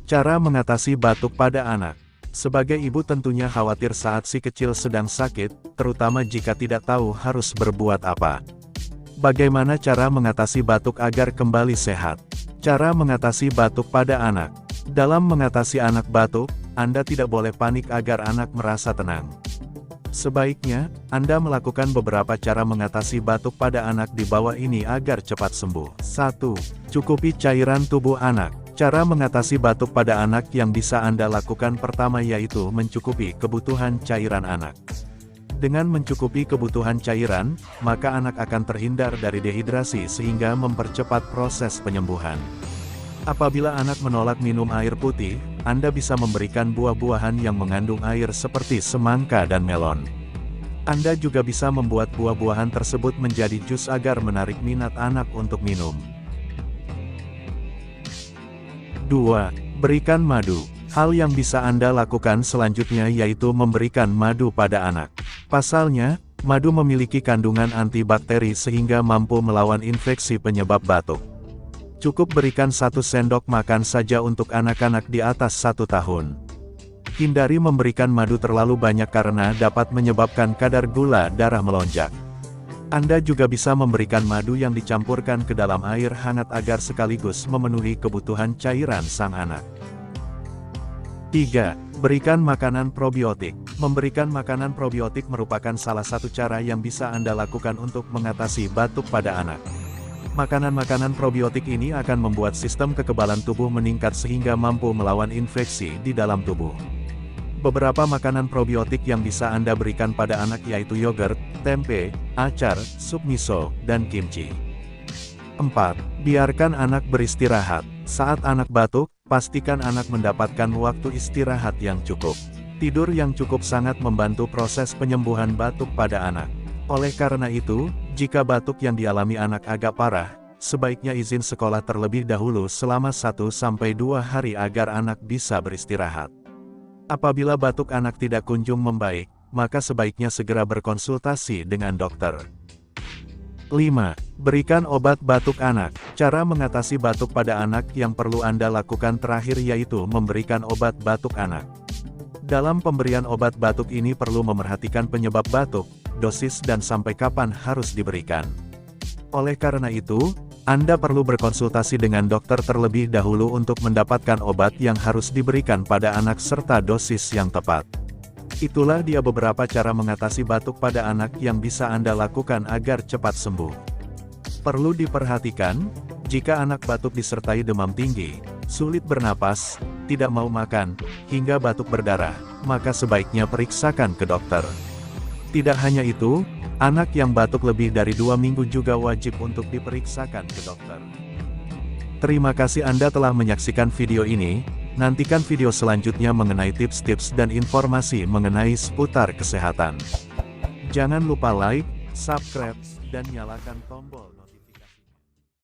Cara mengatasi batuk pada anak. Sebagai ibu tentunya khawatir saat si kecil sedang sakit, terutama jika tidak tahu harus berbuat apa. Bagaimana cara mengatasi batuk agar kembali sehat? Cara mengatasi batuk pada anak. Dalam mengatasi anak batuk, Anda tidak boleh panik agar anak merasa tenang. Sebaiknya, Anda melakukan beberapa cara mengatasi batuk pada anak di bawah ini agar cepat sembuh. 1. Cukupi cairan tubuh anak. Cara mengatasi batuk pada anak yang bisa Anda lakukan pertama yaitu mencukupi kebutuhan cairan anak. Dengan mencukupi kebutuhan cairan, maka anak akan terhindar dari dehidrasi sehingga mempercepat proses penyembuhan. Apabila anak menolak minum air putih, Anda bisa memberikan buah-buahan yang mengandung air seperti semangka dan melon. Anda juga bisa membuat buah-buahan tersebut menjadi jus agar menarik minat anak untuk minum. 2. Berikan madu. Hal yang bisa Anda lakukan selanjutnya yaitu memberikan madu pada anak. Pasalnya, madu memiliki kandungan antibakteri sehingga mampu melawan infeksi penyebab batuk. Cukup berikan 1 sendok makan saja untuk anak-anak di atas 1 tahun. Hindari memberikan madu terlalu banyak karena dapat menyebabkan kadar gula darah melonjak. Anda juga bisa memberikan madu yang dicampurkan ke dalam air hangat agar sekaligus memenuhi kebutuhan cairan sang anak. 3. Berikan makanan probiotik. Memberikan makanan probiotik merupakan salah satu cara yang bisa Anda lakukan untuk mengatasi batuk pada anak. Makanan-makanan probiotik ini akan membuat sistem kekebalan tubuh meningkat sehingga mampu melawan infeksi di dalam tubuh. Beberapa makanan probiotik yang bisa Anda berikan pada anak yaitu yogurt, tempe, acar, sup miso, dan kimchi. 4. Biarkan anak beristirahat. Saat anak batuk, pastikan anak mendapatkan waktu istirahat yang cukup. Tidur yang cukup sangat membantu proses penyembuhan batuk pada anak. Oleh karena itu, jika batuk yang dialami anak agak parah, sebaiknya izin sekolah terlebih dahulu selama 1-2 hari agar anak bisa beristirahat. Apabila batuk anak tidak kunjung membaik, maka sebaiknya segera berkonsultasi dengan dokter. 5. Berikan obat batuk anak. Cara mengatasi batuk pada anak yang perlu Anda lakukan terakhir yaitu memberikan obat batuk anak. Dalam pemberian obat batuk ini perlu memerhatikan penyebab batuk, dosis dan sampai kapan harus diberikan. Oleh karena itu, Anda perlu berkonsultasi dengan dokter terlebih dahulu untuk mendapatkan obat yang harus diberikan pada anak serta dosis yang tepat. Itulah dia beberapa cara mengatasi batuk pada anak yang bisa Anda lakukan agar cepat sembuh. Perlu diperhatikan, jika anak batuk disertai demam tinggi, sulit bernapas, tidak mau makan, hingga batuk berdarah, maka sebaiknya periksakan ke dokter. Tidak hanya itu, anak yang batuk lebih dari 2 minggu juga wajib untuk diperiksakan ke dokter. Terima kasih Anda telah menyaksikan video ini. Nantikan video selanjutnya mengenai tips-tips dan informasi mengenai seputar kesehatan. Jangan lupa like, subscribe, dan nyalakan tombol